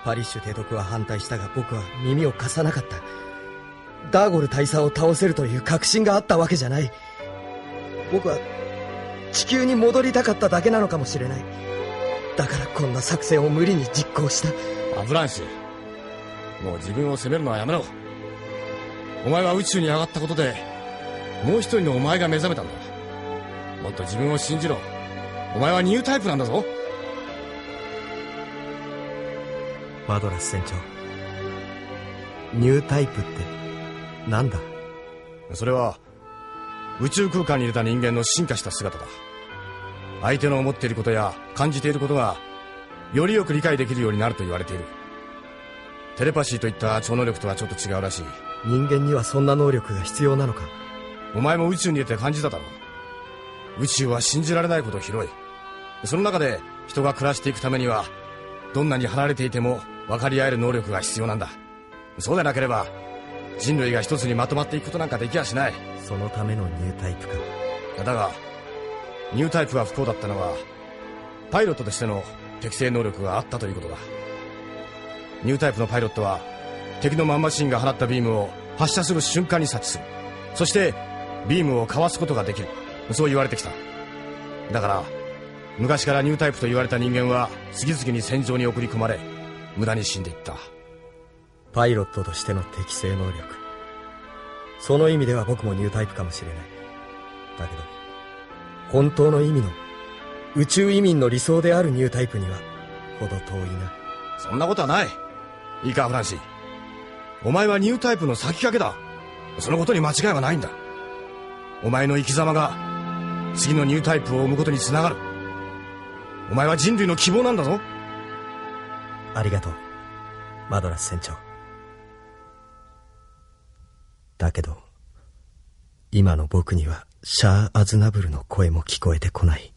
パリッシュ提督は反対したが僕は耳を貸さなかった。ダーゴル大佐を倒せるという確信があったわけじゃない。僕は地球に戻りたかっただけなのかもしれない。だからこんな作戦を無理に実行した。アフランシー、もう自分を責めるのはやめろ。お前は宇宙に上がったことでもう一人のお前が目覚めたんだ。もっと自分を信じろ。お前はニュータイプなんだぞ。マドラス船長、ニュータイプってなんだ？それは宇宙空間に出た人間の進化した姿だ。相手の思っていることや感じていることがよりよく理解できるようになると言われている。テレパシーといった超能力とはちょっと違うらしい。人間にはそんな能力が必要なのか？お前も宇宙に出て感じただろう。宇宙は信じられないほど広い。その中で人が暮らしていくためにはどんなに離れていても分かり合える能力が必要なんだ。そうでなければ人類が一つにまとまっていくことなんかできやしない。そのためのニュータイプか。だがニュータイプが不幸だったのはパイロットとしての適正能力があったということだ。ニュータイプのパイロットは敵のマンマシンが放ったビームを発射する瞬間に察知する。そしてビームをかわすことができる。そう言われてきた。だから昔からニュータイプと言われた人間は次々に戦場に送り込まれ無駄に死んでいった。パイロットとしての適正能力、その意味では僕もニュータイプかもしれない。だけど本当の意味の宇宙移民の理想であるニュータイプにはほど遠いな。そんなことはない。いいかフランシー、お前はニュータイプの先駆けだ。そのことに間違いはないんだ。お前の生き様が次のニュータイプを生むことにつながる。お前は人類の希望なんだぞ。ありがとうマドラス船長。だけど今の僕にはシャア・アズナブルの声も聞こえてこない。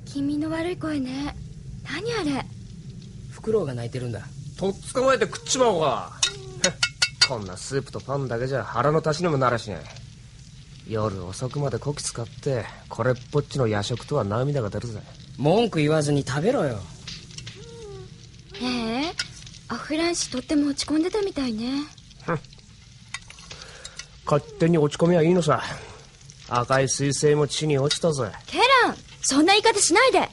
気味の悪い声ね。何あれ？フクロウが鳴いてるんだ。とっ捕まえて食っちまおうか。こんなスープとパンだけじゃ腹の足しにもならしない。夜遅くまでこき使ってこれっぽっちの夜食とは涙が出るぜ。文句言わずに食べろよ。アフランシとっても落ち込んでたみたいね。勝手に落ち込みはいいのさ。赤い彗星も地に落ちたぜ。ケラン、そんな言い方しないで。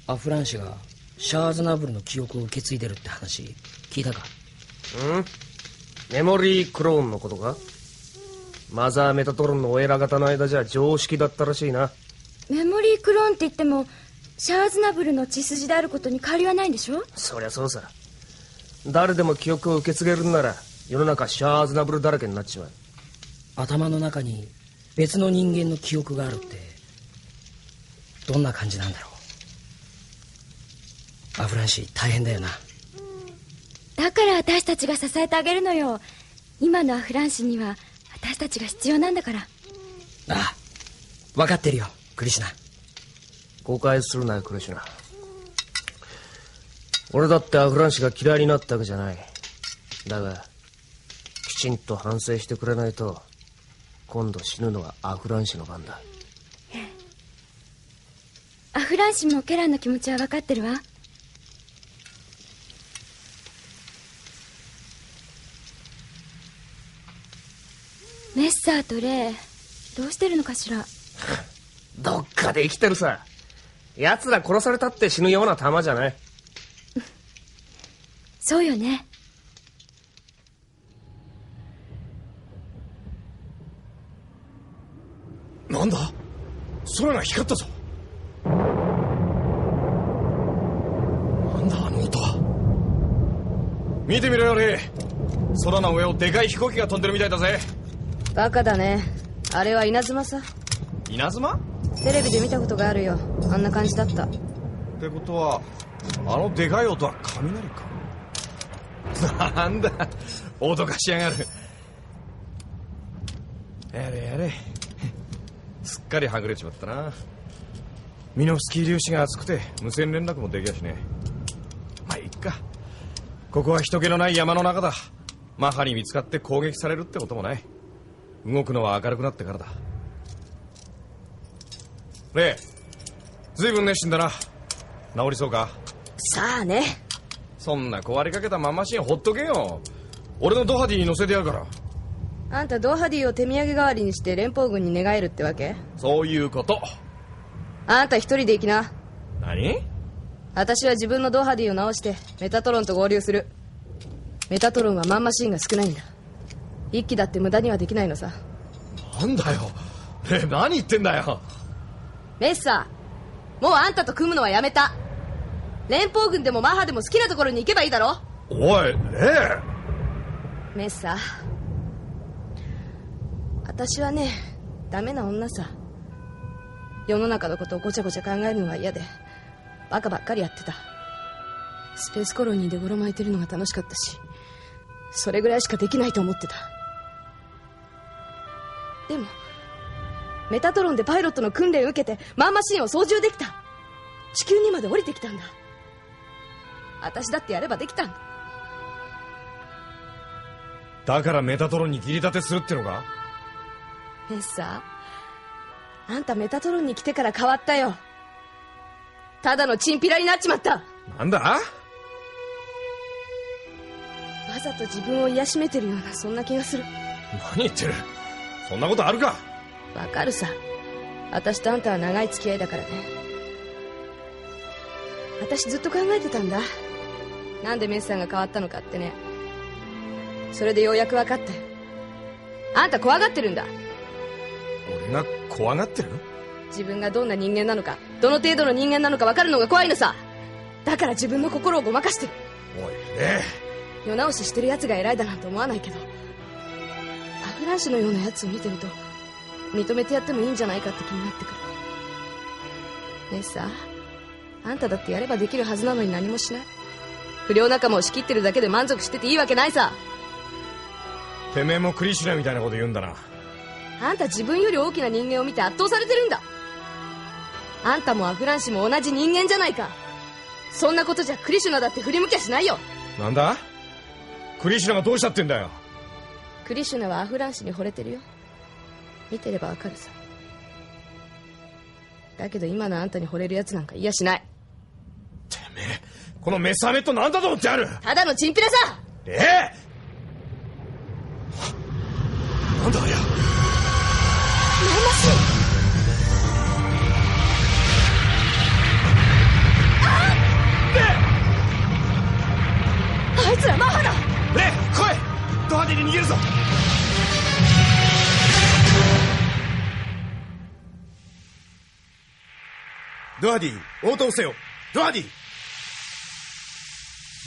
アフランシがシャアーズナブルの記憶を受け継いでるって話聞いたか？メモリークローンのことか？マザーメタトロンのお偉方の間じゃ常識だったらしいな。メモリークローンって言ってもシャアーズナブルの血筋であることに変わりはないんでしょ？そりゃそうさ。誰でも記憶を受け継げるんなら世の中シャアーズナブルだらけになっちまう。頭の中に別の人間の記憶があるってどんな感じなんだろう。アフランシー大変だよな。だから私たちが支えてあげるのよ。今のアフランシーには私たちが必要なんだから。ああ、分かってるよクリシュナ。誤解するなよクリシュナ。俺だってアフランシーが嫌いになったわけじゃない。だがきちんと反省してくれないと今度死ぬのはアフランシーの番だ。アフランシーもケランの気持ちは分かってるわ。メッサーとレイどうしてるのかしら。どっかで生きてるさ。奴ら殺されたって死ぬような玉じゃない。そうよね。なんだ、空が光ったぞ。なんだあの音は。見てみろよレイ、空の上をでかい飛行機が飛んでるみたいだぜ。バカだね。あれは稲妻さ。稲妻？テレビで見たことがあるよ。あんな感じだった。ってことはあのでかい音は雷か。なんだ脅かしやがる。やれやれ、すっかりはぐれちまったな。ミノフスキー粒子が熱くて無線連絡もできやしねえ。まあいいか。ここは人気のない山の中だ。マハに見つかって攻撃されるってこともない。動くのは明るくなってからだ。レイ、ずいぶん熱心だな。治りそうか？さあね。そんな壊れかけたマンマシンほっとけよ。俺のドハディに乗せてやるから。あんたドハディを手土産代わりにして連邦軍に寝返るってわけ？そういうこと。あんた一人で行きな。何？私は自分のドハディを直してメタトロンと合流する。メタトロンはマンマシンが少ないんだ。一機だって無駄にはできないのさ。なんだよレイ、何言ってんだよ。メッサー、もうあんたと組むのはやめた。連邦軍でもマハでも好きなところに行けばいいだろ。おいレイ。メッサー、私はね、ダメな女さ。世の中のことをごちゃごちゃ考えるのが嫌でバカばっかりやってた。スペースコロニーでゴロ巻いてるのが楽しかったし、それぐらいしかできないと思ってた。でもメタトロンでパイロットの訓練を受けてマンマシンを操縦できた。地球にまで降りてきたんだ。私だってやればできたんだ。だからメタトロンに切り立てするってのか？メッサー、あんたメタトロンに来てから変わったよ。ただのチンピラになっちまった。なんだ？わざと自分を癒しめてるような、そんな気がする。何言ってる。そんなことあるか。わかるさ。私とあんたは長い付き合いだからね。私ずっと考えてたんだ。なんでメッサーが変わったのかってね。それでようやく分かったよ。あんた怖がってるんだ。俺が怖がってる？自分がどんな人間なのか、どの程度の人間なのか分かるのが怖いのさ。だから自分の心をごまかしてる。おいレイ、世直ししてる奴が偉いだなんて思わないけど、アフランシュのような奴を見てると認めてやってもいいんじゃないかって気になってくる。ねえさ、あんただってやればできるはずなのに何もしない。不良仲間を仕切ってるだけで満足してていいわけないさ。てめえもクリシュナみたいなこと言うんだな。あんた自分より大きな人間を見て圧倒されてるんだ。あんたもアフランシも同じ人間じゃないか。そんなことじゃクリシュナだって振り向きゃしないよ。なんだ？クリシュナがどうしたってんだよ。クリシュナはアフランシに惚れてるよ。見てればわかるさ。だけど今のあんたに惚れるやつなんかいやしない。てめえ、このメサメットなんだと思ってある。ただのチンピラさ。なんだありゃ。マンマシン。あいつらマハだ。レイ、来い。ドハディに逃げるぞ。ドハディ、応答せよ。ドハディ。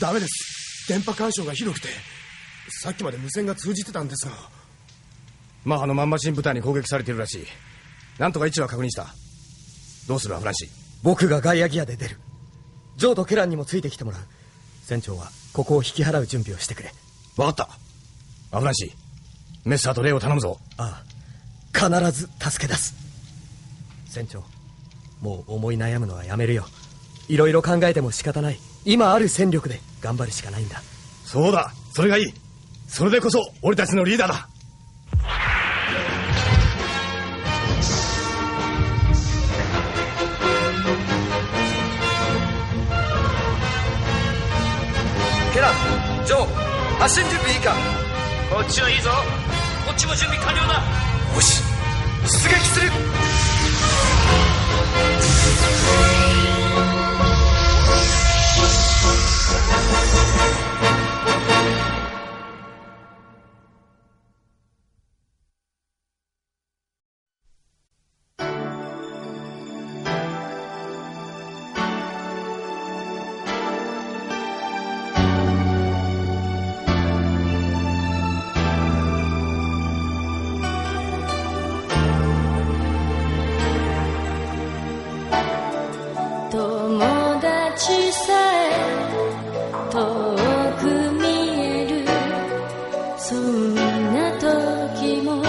ダメです。電波干渉がひどくて、さっきまで無線が通じてたんですが。マハのマンマシン部隊に攻撃されているらしい。なんとか位置は確認した。どうするアフランシー。僕がガイアギアで出る。ジョーとケランにもついてきてもらう。船長はここを引き払う準備をしてくれ。分かった。アフランシー、メッサーとレイを頼むぞ。ああ、必ず助け出す。船長、もう思い悩むのはやめるよ。いろいろ考えても仕方ない。今ある戦力で頑張るしかないんだ。そうだ、それがいい。それでこそ俺たちのリーダーだ。ケラン、ジョー、発進準備いいか。こっちはいいぞ。こっちも準備完了だ。よし、出撃する。友達さえ遠く見える、そんな時も